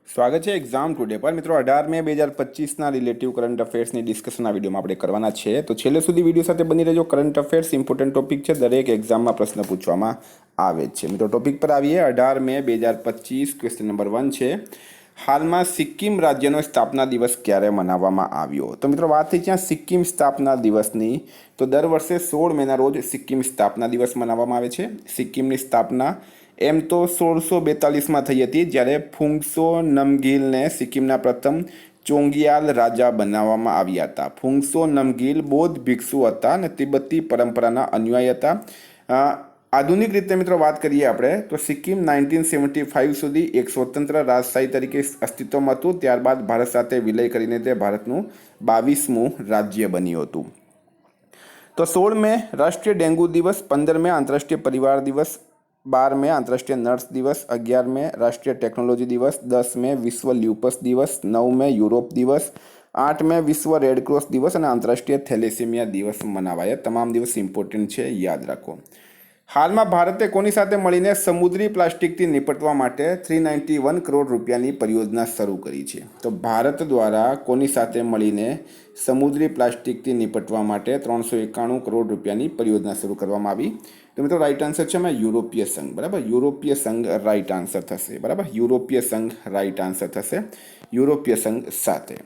સ્વાગત છે exam today પર મિત્રો 18 મે 2025ના રિલેટિવ કરંટ અફેર્સની ડિસ્કશનના વિડીયોમાં આપણે કરવાના છે તો છેલ્લે સુધી વિડીયો સાથે બની રહેજો। કરંટ અફેર્સ ઇમ્પોર્ટન્ટ ટોપિક છે, દરેક એક્ઝામમાં પ્રશ્ન પૂછવામાં આવે જ છે। મિત્રો ટોપિક પર આવીએ। 18 મે 2025 ક્વેશ્ચન નંબર 1 છે, હાલમાં સિક્કિમ રાજ્યનો સ્થાપના દિવસ ક્યારે મનાવવામાં આવ્યો? તો મિત્રો વાત થઈ ત્યાં સિક્કિમ સ્થાપના દિવસની, તો દર વર્ષે 16 મેના રોજ સિક્કિમ સ્થાપના દિવસ મનાવવામાં આવે છે। સિક્કિમની સ્થાપના એમ તો 1642માં થઈ હતી, જ્યારે ફુંગસો નમગીલને સિક્કિમના પ્રથમ ચોંગિયાલ રાજા બનાવવામાં આવ્યા હતા। ફુંગસો નમગીલ બૌદ્ધ ભિક્ષુ હતા અને તિબ્બતી પરંપરાના અનુયાયી હતા। આધુનિક રીતે મિત્રો વાત કરીએ આપણે તો સિક્કિમ 1975 સુધી એક સ્વતંત્ર રાજશાહી તરીકે અસ્તિત્વમાં હતું, ત્યારબાદ ભારત સાથે વિલય કરીને તે ભારતનું 22મું રાજ્ય બન્યું હતું। તો 16 મે રાષ્ટ્રીય ડેન્ગ્યુ દિવસ, 15 મે આંતરરાષ્ટ્રીય પરિવાર દિવસ, 12 મે આંતરરાષ્ટ્રીય નર્સ દિવસ, 11 મે રાષ્ટ્રીય ટેકનોલોજી દિવસ, 10 મે વિશ્વ લ્યુપસ દિવસ, 9 મે યુરોપ દિવસ, 8 મે વિશ્વ રેડક્રોસ દિવસ અને આંતરરાષ્ટ્રીય થેલેસેમિયા દિવસ મનાવાયા। તમામ દિવસ ઇમ્પોર્ટન્ટ છે, યાદ રાખો। હાલમાં ભારતે કોની સાથે મળીને સમુદ્રી પ્લાસ્ટિકથી નિપટવા માટે 391 કરોડ રૂપિયાની પરિયોજના શરૂ કરી છે? તો ભારત દ્વારા કોની સાથે મળીને સમુદ્રી પ્લાસ્ટિકથી નિપટવા માટે 391 કરોડ રૂપિયાની પરિયોજના શરૂ કરવામાં આવી? તો મિત્રો રાઈટ આન્સર છે એમાં યુરોપીય સંઘ, બરાબર? યુરોપીય સંઘ રાઈટ આન્સર થશે, બરાબર? યુરોપીય સંઘ રાઈટ આન્સર થશે, યુરોપીય સંઘ સાથે।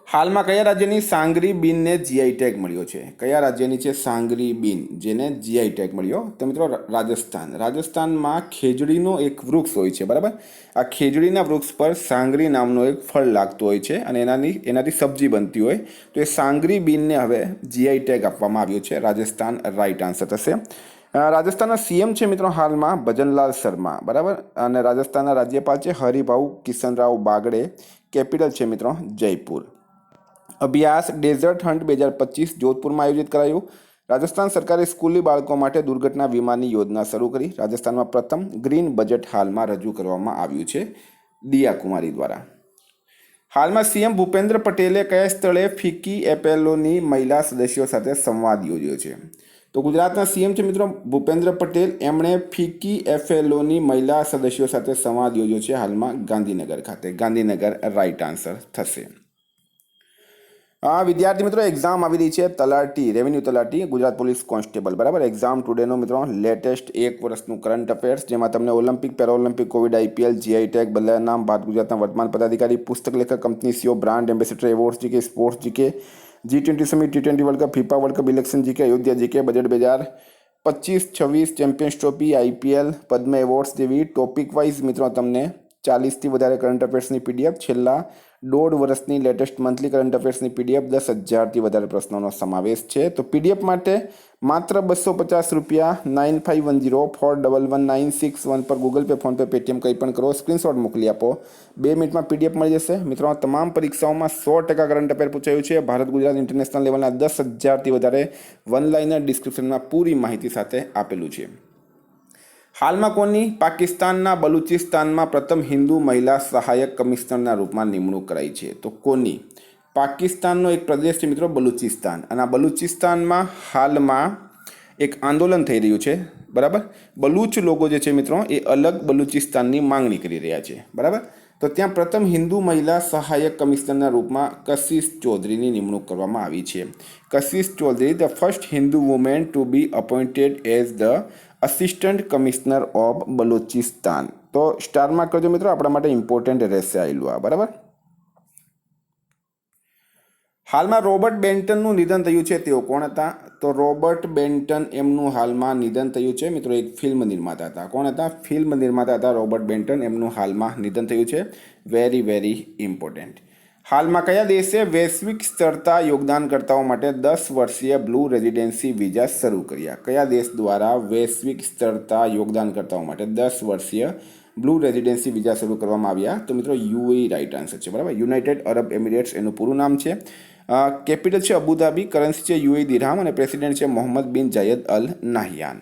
હાલમાં કયા રાજ્યની સાંગરી બીનને જીઆઈ ટેગ મળ્યો છે? કયા રાજ્યની છે સાંગરી બીન જેને જીઆઈ ટેગ મળ્યો? તો મિત્રો રાજસ્થાન। રાજસ્થાનમાં ખેજડીનો એક વૃક્ષ હોય છે, બરાબર? આ ખેજડીના વૃક્ષ પર સાંગરી નામનો એક ફળ લાગતો હોય છે અને એનાથી સબ્જી બનતી હોય, તો એ સાંગરી બીનને હવે જીઆઈ ટેગ આપવામાં આવ્યો છે। રાજસ્થાન રાઈટ આન્સર થશે। રાજસ્થાનના સીએમ છે મિત્રો હાલમાં ભજનલાલ શર્મા, બરાબર? અને રાજસ્થાનના રાજ્યપાલ છે હરિભાઉ કિશનરાવ બાગડે। કેપિટલ છે મિત્રો જયપુર। અભ્યાસ ડેઝર્ટ હન્ટ 2025 જોધપુરમાં આયોજિત કરાયું। રાજસ્થાન સરકારે સ્કૂલી બાળકો માટે દુર્ઘટના વીમાની યોજના શરૂ કરી। રાજસ્થાનમાં પ્રથમ ગ્રીન બજેટ હાલમાં રજૂ કરવામાં આવ્યું છે દિયા કુમારી દ્વારા। હાલમાં સીએમ ભૂપેન્દ્ર પટેલે કયા સ્થળે ફિક્કી એપેલોની મહિલા સદસ્યો સાથે સંવાદ યોજ્યો છે? તો ગુજરાતના સીએમ છે મિત્રો ભૂપેન્દ્ર પટેલ, એમણે ફિક્કી એફએલઓની મહિલા સદસ્યો સાથે સંવાદ યોજ્યો છે હાલમાં ગાંધીનગર ખાતે। ગાંધીનગર રાઈટ આન્સર થશે। વિદ્યાર્થી મિત્રો એક્ઝામ આવી રહી છે તલાટી, રેવન્યુ તલાટી, ગુજરાત પોલીસ કોન્સ્ટેબલ, બરાબર? એક્ઝામ ટુડેનો મિત્રો લેટેસ્ટ એક વર્ષનું કરંટ અફેર્સ, જેમાં તમને Olympic, Paralympic, Covid, IPL, GI tag, બદલાયા નામ, ભારત ગુજરાતના વર્તમાન પદાધિકારી, પુસ્તક લેખક, company CEO, brand ambassador, awards GK, sports GK, G20 summit, T20 world cup, FIFA world cup, election GK, Ayodhya GK, budget 2025-26, champions trophy, IPL, Padma awards જેવી ટોપિક વાઇઝ મિત્રો તમને 40થી વધારે કરંટ અફેર્સની પીડીએફ, છેલ્લા 1.5 વર્ષની લેટેસ્ટ મંથલી કરંટ અફેર્સની પીડીએફ, 10,000થી વધારે પ્રશ્નોનો સમાવેશ છે। તો પીડીએફ માટે માત્ર 250 રૂપિયા 9510411961 પર ગૂગલ પે, ફોનપે, પેટીએમ કંઈ પણ કરો, સ્ક્રીનશોટ મોકલી આપો, 2 મિનિટમાં પીડીએફ મળી જશે। મિત્રો તમામ પરીક્ષાઓમાં 100% કરંટ અફેર પૂછાયું છે। ભારત ગુજરાત ઇન્ટરનેશનલ લેવલના 10,000થી વધારે વન લાઇનર ડિસ્ક્રિપ્શનમાં પૂરી માહિતી સાથે આપેલું છે। હાલમાં કોની પાકિસ્તાનના બલુચિસ્તાનમાં પ્રથમ હિન્દુ મહિલા સહાયક કમિશનરના રૂપમાં નિમણૂક કરાઈ છે? તો કોની? પાકિસ્તાનનો એક પ્રદેશ છે મિત્રો બલુચિસ્તાન, અને આ બલુચિસ્તાનમાં હાલમાં એક આંદોલન થઈ રહ્યું છે, બરાબર? બલુચ લોકો જે છે મિત્રો એ અલગ બલુચિસ્તાનની માંગણી કરી રહ્યા છે, બરાબર? તો ત્યાં પ્રથમ હિન્દુ મહિલા સહાયક કમિશનરના રૂપમાં કશિશ ચૌધરીની નિમણૂક કરવામાં આવી છે। Kashish Chaudhary, the first Hindu woman to be appointed as the assistant commissioner of Balochistan. તો સ્ટાર માર્ક કરજો મિત્રો, આપણા માટે ઇમ્પોર્ટન્ટ રહેશે આવેલું આ, બરાબર? હાલમાં રોબર્ટ બેન્ટનનું નિધન થયું છે, તેઓ કોણ હતા? તો રોબર્ટ બેન્ટન એમનું હાલમાં નિધન થયું છે મિત્રો, એક ફિલ્મ નિર્માતા હતા। કોણ હતા? ફિલ્મ નિર્માતા હતા રોબર્ટ બેન્ટન, એમનું હાલમાં નિધન થયું છે। Very important. હાલમાં કયા દેશે વૈશ્વિક સ્તરતા યોગદાનકર્તાઓ માટે 10 વર્ષીય બ્લુ રેઝિડેન્સી વિઝા શરૂ કર્યા? કયા દેશ દ્વારા વૈશ્વિક સ્તરતા યોગદાનકર્તાઓ માટે 10 વર્ષીય બ્લુ રેઝિડેન્સી વિઝા શરૂ કરવામાં આવ્યા? તો મિત્રો યુએઈ રાઈટ આન્સર છે, બરાબર? યુનાઇટેડ અરબ એમિરેટ્સ એનું પૂરું નામ છે। કેપિટલ છે અબુધાબી, કરન્સી છે યુએઈ દિરહામ અને પ્રેસિડેન્ટ છે મોહમ્મદ બિન જાયદ અલ નાહયાન।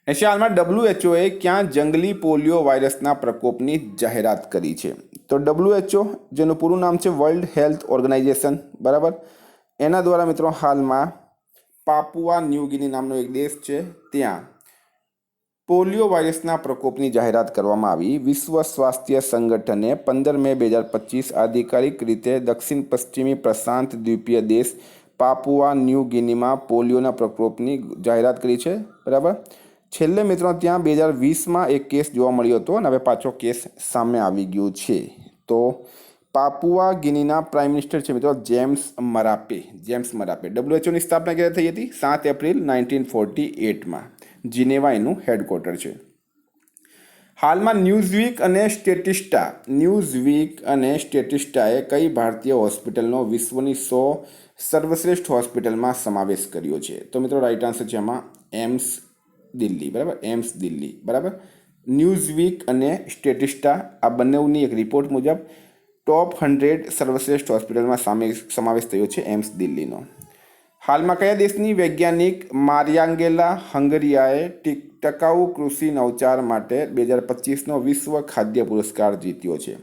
હાલમાં WHOએ ક્યાં જંગલી પોલિયો વાયરસના પ્રકોપની જાહેરાત કરી છે? તો WHO જેનું પૂરું નામ છે વર્લ્ડ હેલ્થ ઓર્ગેનાઇઝેશન, બરાબર? એના દ્વારા મિત્રો હાલમાં પાપુઆ ન્યૂ ગિની નામનો એક દેશ છે, ત્યાં પોલિયો વાયરસના પ્રકોપની જાહેરાત કરવામાં આવી. વિશ્વ સ્વાસ્થ્ય સંગઠને 15 મે 2025 આધિકારિક રીતે દક્ષિણ પશ્ચિમી પ્રશાંત દ્વીપીય દેશ પાપુઆ ન્યૂ ગિનીમાં પોલિયોના પ્રકોપની જાહેરાત કરી છે. બરાબર. છેલ્લે મિત્રો ત્યાં 2020માં એક કેસ જોવા મળ્યો હતો અને હવે પાછો કેસ સામે આવી ગયો છે. તો પાપુઆ ગિનીના પ્રાઇમ મિનિસ્ટર છે મિત્રો જેમ્સ મરાપે. WHOની સ્થાપના ક્યારે થઈ હતી? 7 એપ્રિલ 1948માં. જીનેવા એનું હેડક્વાર્ટર છે. હાલમાં ન્યૂઝવીક અને સ્ટેટિસ્ટાએ કઈ ભારતીય હોસ્પિટલનો વિશ્વની 100 સર્વશ્રેષ્ઠ હોસ્પિટલમાં સમાવેશ કર્યો છે? તો મિત્રો રાઈટ આન્સર છે આમાં એમ્સ દિલ્હી. બરાબર, એમ્સ દિલ્હી. બરાબર. ન્યૂઝવીક અને સ્ટેટિસ્ટા આ બંનેની એક રિપોર્ટ મુજબ ટોપ 100 સર્વશ્રેષ્ઠ હોસ્પિટલમાં સમાવેશ થયો છે એમ્સ દિલ્હીનો. હાલમાં કયા દેશની વૈજ્ઞાનિક મારિયાંગેલા હંગરિયાએ ટકાઉ કૃષિ નવચાર માટે 2025નો વિશ્વ ખાદ્ય પુરસ્કાર જીત્યો છે?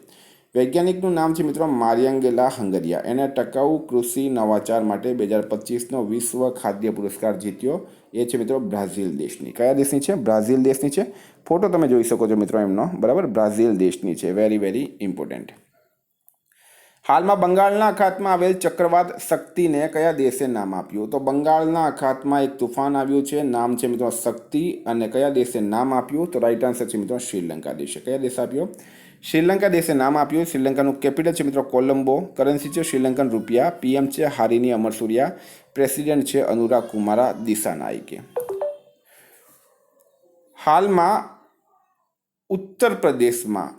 વૈજ્ઞાનિકનું નામ છે મિત્રો મારિયાંગેલા હંગરિયા. એને ટકાઉ કૃષિ નવાચાર માટે 2025નો વિશ્વ ખાદ્ય પુરસ્કાર જીત્યો. એ છે મિત્રો બ્રાઝિલ દેશની. કયા દેશની છે? બ્રાઝિલ દેશની છે. ફોટો તમે જોઈ શકો છો મિત્રો એમનો. બરાબર, બ્રાઝિલ દેશની છે. Very very important. હાલમાં બંગાળના અખાતમાં આવેલ ચક્રવાત શક્તિને કયા દેશે નામ આપ્યું? તો બંગાળના અખાતમાં એક તુફાન આવ્યું છે, નામ છે મિત્રો શક્તિ, અને કયા દેશે નામ આપ્યું? તો રાઈટ આન્સર છે મિત્રો શ્રીલંકા દેશે. કયા દેશે આપ્યો? શ્રીલંકા દેશે નામ આપ્યું. શ્રીલંકાનું કેપિટલ છે મિત્રો કોલંબો. કરન્સી છે શ્રીલંકન રૂપિયા. પીએમ છે હારિની અમરસુરિયા. પ્રેસિડેન્ટ છે અનુરાગ કુમારા દિસાનાયકે. હાલમાં ઉત્તર પ્રદેશમાં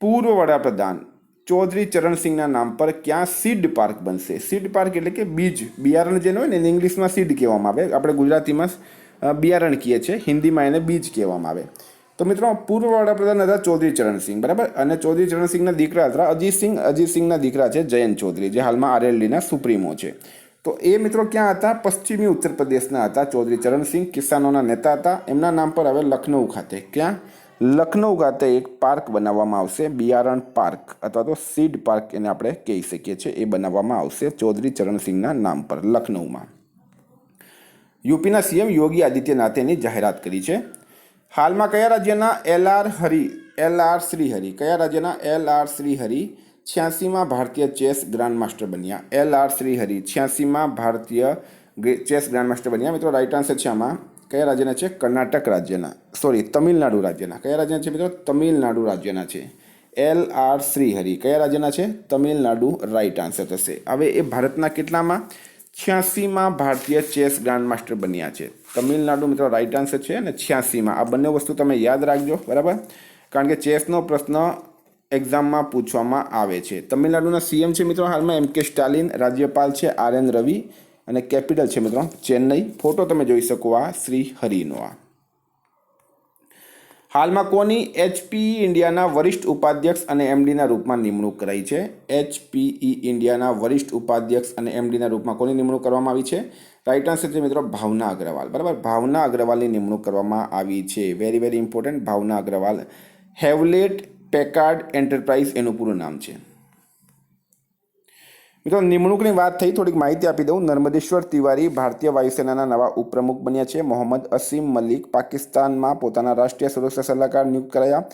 પૂર્વ વડાપ્રધાન ચૌધરી ચરણસિંહના નામ પર ક્યાં સીડ પાર્ક બનશે? સીડ પાર્ક એટલે કે બિયારણ જે હોય ને એને ઇંગ્લિશમાં સીડ કહેવામાં આવે. આપણે ગુજરાતીમાં બિયારણ કહીએ છીએ, હિન્દીમાં એને બીજ કહેવામાં આવે. તો મિત્રો પૂર્વ વડાપ્રધાન હતા ચૌધરી ચરણસિંહ. બરાબર. અને ચૌધરી ચરણસિંહના દીકરા હતા અજીતસિંહના દીકરા છે જયંત ચૌધરી, જે હાલમાં આરએલડીના સુપ્રીમો છે. તો એ મિત્રો ક્યાં હતા? પશ્ચિમી ઉત્તર પ્રદેશના હતા ચૌધરી ચરણસિંહ. કિસાનોના નેતા હતા. એમના નામ પર હવે લખનઉ ખાતે, ક્યાં? લખનઉ ખાતે એક પાર્ક બનાવવામાં આવશે, બિયારણ પાર્ક અથવા તો સીડ પાર્ક એને આપણે કહી શકીએ છીએ. એ બનાવવામાં આવશે ચૌધરી ચરણસિંહના નામ પર લખનઉમાં. યુપીના સીએમ યોગી આદિત્યનાથે એની જાહેરાત કરી છે. હાલમાં કયા રાજ્યના એલ.આર. શ્રીહરિ 86માં ભારતીય ચેસ ગ્રાન્ડ માસ્ટર બન્યા? એલ.આર. શ્રીહરિ 86માં ભારતીય ચેસ ગ્રાન્ડ માસ્ટર બન્યા. મિત્રો રાઈટ આન્સર છે આમાં કયા રાજ્યના છે? કર્ણાટક રાજ્યના, તમિલનાડુ રાજ્યના. કયા રાજ્યના છે મિત્રો? તમિલનાડુ રાજ્યના છે. એલ.આર. શ્રીહરિ કયા રાજ્યના છે? તમિલનાડુ રાઈટ આન્સર થશે. હવે એ ભારતના કેટલામાં? 86માં ભારતીય ચેસ ગ્રાન્ડ માસ્ટર બન્યા છે. તમિલનાડુ મિત્રો રાઈટ આન્સર છે, અને 86માં. આ બંને વસ્તુ તમે યાદ રાખજો. બરાબર, કારણ કે ચેસનો પ્રશ્ન એક્ઝામમાં પૂછવામાં આવે છે. તમિલનાડુના સીએમ છે મિત્રો હાલમાં એમ.કે. સ્ટાલિન. રાજ્યપાલ છે આર.એન. રવિ, અને કેપિટલ છે મિત્રો ચેન્નઈ. ફોટો તમે જોઈ શકો આ શ્રીહરિનો. હાલમાં કોની એચપીઈ ઇન્ડિયાના વરિષ્ઠ ઉપાધ્યક્ષ અને એમડીના રૂપમાં નિમણૂક કરાઈ છે? એચપીઈ ઇન્ડિયાના વરિષ્ઠ ઉપાધ્યક્ષ અને એમડીના રૂપમાં કોની નિમણૂક કરવામાં આવી છે? રાઈટ આન્સર છે મિત્રો ભાવના અગ્રવાલ. બરાબર, ભાવના અગ્રવાલની નિમણૂક કરવામાં આવી છે. Very very important. Bhavana Agarwal. Hewlett Packard Enterprise એનું પૂરું નામ છે. મિત્રો નિમણૂકની વાત થઈ, થોડીક માહિતી આપી દઉં. નર્મદેશ્વર તિવારી ભારતીય વાયુસેનાના નવા ઉપપ્રમુખ બન્યા છે. મોહમ્મદ અસીમ મલિક પાકિસ્તાનમાં પોતાના રાષ્ટ્રીય સુરક્ષા સલાહકાર નિયુક્ત કરાયા.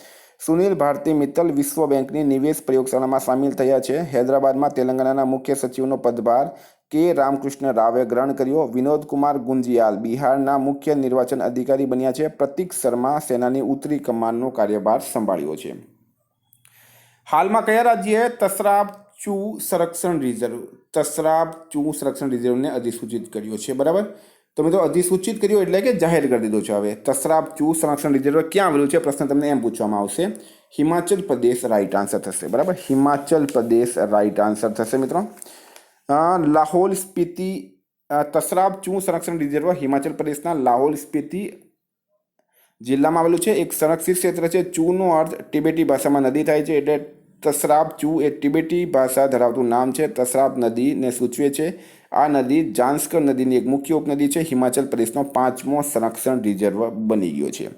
સુનિલ ભારતી મિત્તલ વિશ્વ બેંકની નિવેશ પ્રયોગશાળામાં સામેલ થયા છે. હૈદરાબાદમાં તેલંગાણાના મુખ્ય સચિવનો પદભાર કે રામકૃષ્ણ રાવે ગ્રહણ કર્યો. વિનોદ કુમાર ગુંજિયાલ બિહારના મુખ્ય નિર્વાચન અધિકારી બન્યા છે. પ્રતીક શર્મા સેનાની ઉત્તરી કમાનનો કાર્યભાર સંભાળ્યો છે. હાલમાં કયા રાજ્યએ તસરાબ ચૂ સંરક્ષણ રિઝર્વને અધિસૂચિત કર્યો છે? બરાબર, તો મિત્રો અધિસૂચિત કર્યો એટલે કે જાહેર કરી દીધો છે. હવે તસરાબ ચૂ સંરક્ષણ રિઝર્વ ક્યાં આવેલું છે? પ્રશ્ન તમને એમ પૂછવામાં આવશે. હિમાચલ પ્રદેશ રાઈટ આન્સર થશે. બરાબર, હિમાચલ પ્રદેશ રાઈટ આન્સર થશે મિત્રો. લાહોલ સ્પીતિ તસરાબ ચૂ સંરક્ષણ રિઝર્વ હિમાચલ પ્રદેશના લાહોલ સ્પીતિ જિલ્લામાં આવેલું છે. એક સંરક્ષિત ક્ષેત્ર છે. ચૂનો અર્થ તિબેટી ભાષામાં નદી થાય છે, એટલે તસરાબ ચૂ એ તિબેટી ભાષા ધરાવતું નામ છે. તસરાબ નદીને સૂચવે છે. આ નદી જાન્સ્કર નદીની એક મુખ્ય ઉપનદી છે. હિમાચલ પ્રદેશનો 5મો સંરક્ષણ રિઝર્વ બની ગયો છે.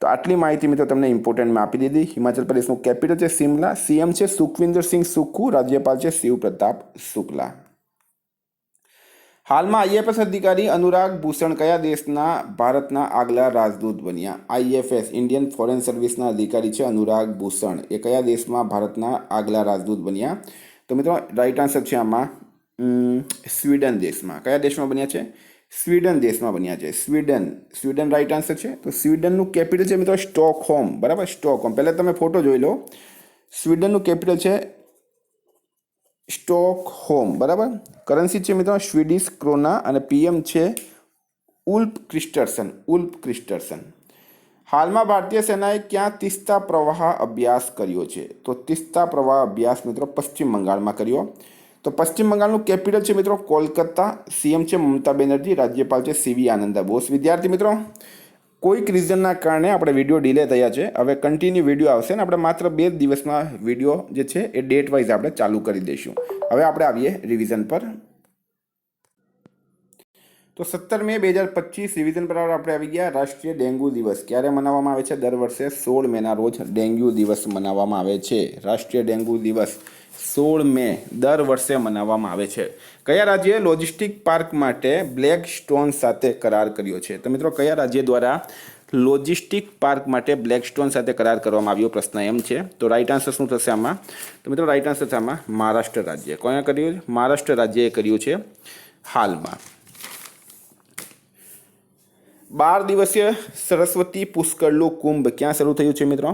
તો આટલી માહિતી મિત્રો તમને ઇમ્પોર્ટન્ટમાં આપી દીધી. હિમાચલ પ્રદેશનું કેપિટલ છે શિમલા. સીએમ છે સુખવિન્દર સિંહ સુક્ખુ. રાજ્યપાલ છે શિવ પ્રતાપ શુક્લા. હાલમાં આઈએફએસ અધિકારી અનુરાગ ભૂષણ કયા દેશના ભારતના આગલા રાજદૂત બન્યા? આઈએફએસ ઇન્ડિયન ફોરેન સર્વિસના અધિકારી છે અનુરાગ ભૂષણ. એ કયા દેશમાં ભારતના આગલા રાજદૂત બન્યા? તો મિત્રો રાઈટ આન્સર છે આમાં સ્વીડન દેશમાં. કયા દેશમાં બન્યા છે? સ્વીડન દેશમાં બન્યા છે. સ્વીડન રાઈટ આન્સર છે. તો સ્વીડનનું કેપિટલ છે મિત્રો સ્ટોકહોમ. બરાબર, સ્ટોકહોમ. પહેલાં તમે ફોટો જોઈ લો. સ્વીડનનું કેપિટલ છે સ્ટોકહોમ. બરાબર. કરન્સી છે મિત્રો સ્વીડિશ ક્રોના અને પીએમ છે ઉલ્ફ ક્રિસ્ટર્સન. હાલમાં ભારતીય સેનાએ ક્યાં તીસ્તા પ્રવાહ અભ્યાસ કર્યો છે? તો તીસ્તા પ્રવાહ અભ્યાસ મિત્રો પશ્ચિમ બંગાળમાં કર્યો. તો પશ્ચિમ બંગાળનું કેપિટલ છે મિત્રો કોલકાતા. સીએમ છે મમતા બેનર્જી. રાજ્યપાલ છે સીવી આનંદ બોસ. વિદ્યાર્થી મિત્રો, કોઈક રીઝનના કારણે આપણે વિડીયો ડિલે થયા છે. હવે કન્ટિન્યુ વિડીયો આવશે ને આપણે માત્ર 2 દિવસમાં વિડીયો જે છે એ ડેટ વાઇઝ આપણે ચાલુ કરી દઈશું. હવે આપણે આવીએ રિવિઝન પર. તો 17 મે 2025 રિવિઝન પર આપણે આવી ગયા. રાષ્ટ્રીય ડેન્ગ્યુ દિવસ ક્યારે મનાવવામાં આવે છે? દર વર્ષે 16 મેના રોજ ડેન્ગ્યુ દિવસ મનાવવામાં આવે છે. રાષ્ટ્રીય ડેન્ગ્યુ દિવસ 16 મે દર વર્ષે મનાવવામાં આવે છે. કયા રાજ્યએ લોજિસ્ટિક પાર્ક માટે બ્લેકસ્ટોન સાથે કરાર કર્યો છે? તો મિત્રો કયા રાજ્ય દ્વારા લોજિસ્ટિક પાર્ક માટે બ્લેકસ્ટોન સાથે કરાર કરવામાં આવ્યો? પ્રશ્ન એમ છે. તો રાઈટ આન્સર શું થશે આમાં? તો મિત્રો રાઈટ આન્સર છે આમાં મહારાષ્ટ્ર રાજ્ય. કોણે કર્યું છે? મહારાષ્ટ્ર રાજ્યએ કર્યું છે. હાલમાં 12 દિવસીય સરસ્વતી પુષ્કરલું કુંભ ક્યાં શરૂ થયું છે મિત્રો?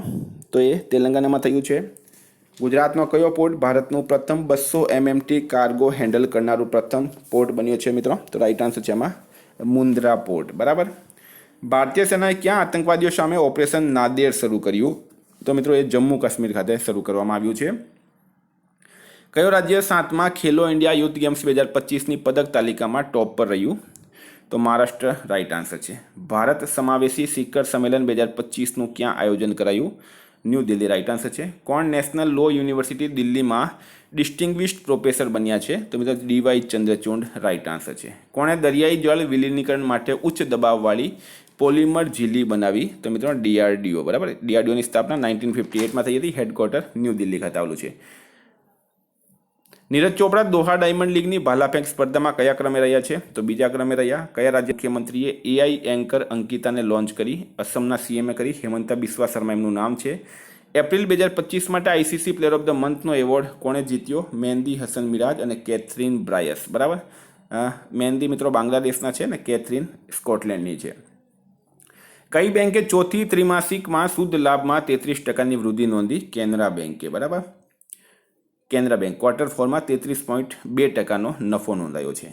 તો એ તેલંગાણામાં થયું છે. ગુજરાતનો કયો પોર્ટ ભારતનું પ્રથમ 200 MMT કાર્ગો હેન્ડલ કરનારું પ્રથમ પોર્ટ બન્યો છે મિત્રો? તો રાઈટ આન્સર છે આમાં મુન્દ્રા પોર્ટ. બરાબર. ભારતીય સેનાએ ક્યાં આતંકવાદીઓ સામે ઓપરેશન નાદેર શરૂ કર્યું? તો મિત્રો એ જમ્મુ કાશ્મીર ખાતે શરૂ કરવામાં આવ્યું છે. કયો રાજ્ય 7મા ખેલો ઇન્ડિયા યુથ ગેમ્સ 2025ની પદક તાલિકામાં ટોપ પર રહ્યું? તો મહારાષ્ટ્ર રાઈટ આન્સર છે. ભારત સમાવેશી શિખર સંમેલન 2025નું ક્યાં આયોજન કરાયું? ન્યૂ દિલ્હી રાઈટ આન્સર છે. કોણ નેશનલ લો યુનિવર્સિટી દિલ્હીમાં ડિસ્ટિંગ્વિશ્ડ પ્રોફેસર બન્યા છે? તો મિત્રો ડીવાય ચંદ્રચૂડ રાઈટ આન્સર છે. કોણે દરિયાઈ જળ વિલીનીકરણ માટે ઉચ્ચ દબાવવાળી પોલિમર ઝીલી બનાવી? તો મિત્રો DRDO. બરાબર. DRDOની સ્થાપના 1958માં થઈ હતી. હેડક્વાર્ટર ન્યૂ દિલ્હી ખાતે આવેલું છે. નીરજ ચોપડા દોહા ડાયમંડ લીગની ભાલાફેંક સ્પર્ધામાં કયા ક્રમે રહ્યા છે? તો બીજા ક્રમે રહ્યા. કયા રાજ્ય મુખ્યમંત્રીએ AI એન્કર અંકિતાને લોન્ચ કરી? અસમના CMએ કરી. હેમંતા બિસ્વા શર્મા એમનું નામ છે. એપ્રિલ 2025 માટે ICC પ્લેયર ઓફ ધ મંથનો એવોર્ડ કોણે જીત્યો? મહેંદી હસન મિરાજ અને કેથરીન બ્રાયસ. બરાબર. મહેંદી મિત્રો બાંગ્લાદેશના છે ને કેથરીન સ્કોટલેન્ડની છે. કઈ બેંકે ચોથી ત્રિમાસિકમાં શુદ્ધ લાભમાં 33% વૃદ્ધિ નોંધી? કેનરા બેંકે. બરાબર. કેનરા બેંક ક્વાર્ટર 4માં 33.2% નફો નોંધાયો છે.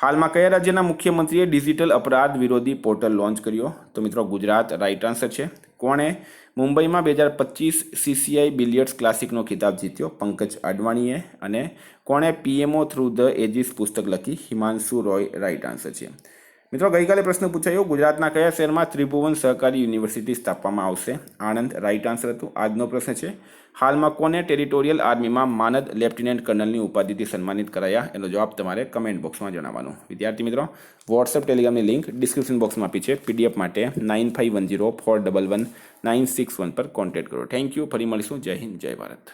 હાલમાં કયા રાજ્યના મુખ્યમંત્રીએ ડિજિટલ અપરાધ વિરોધી પોર્ટલ લોન્ચ કર્યો? તો મિત્રો ગુજરાત રાઈટ આન્સર છે. કોણે મુંબઈમાં 2025 CCI બિલિયર્ડ્સ ક્લાસિકનો ખિતાબ જીત્યો? પંકજ અડવાણીએ. અને કોણે PMO થ્રુ ધ એજીસ પુસ્તક લખી? હિમાંશુ રોય રાઈટ આન્સર છે. મિત્રો ગઈકાલે પ્રશ્ન પૂછાયો ગુજરાતના કયા શહેરમાં ત્રિભુવન સહકારી યુનિવર્સિટી સ્થાપવામાં આવશે? આણંદ રાઈટ આન્સર હતું. આજનો પ્રશ્ન છે હાલમાં કોને ટેરિટોરિયલ આર્મીમાં માનદ લેફ્ટિનન્ટ કર્નલની ઉપાધિથી સન્માનિત કરાયા? એનો જવાબ તમારે કમેન્ટ બોક્સમાં જણાવવાનો. વિદ્યાર્થી મિત્રો વોટ્સએપ ટેલિગ્રામની લિંક ડિસ્ક્રિપ્શન બોક્સમાં આપી છે. PDF માટે 9510411961 પર કોન્ટેક્ટ કરો. Thank you. ફરી મળીશું. જય હિન્દ, જય ભારત.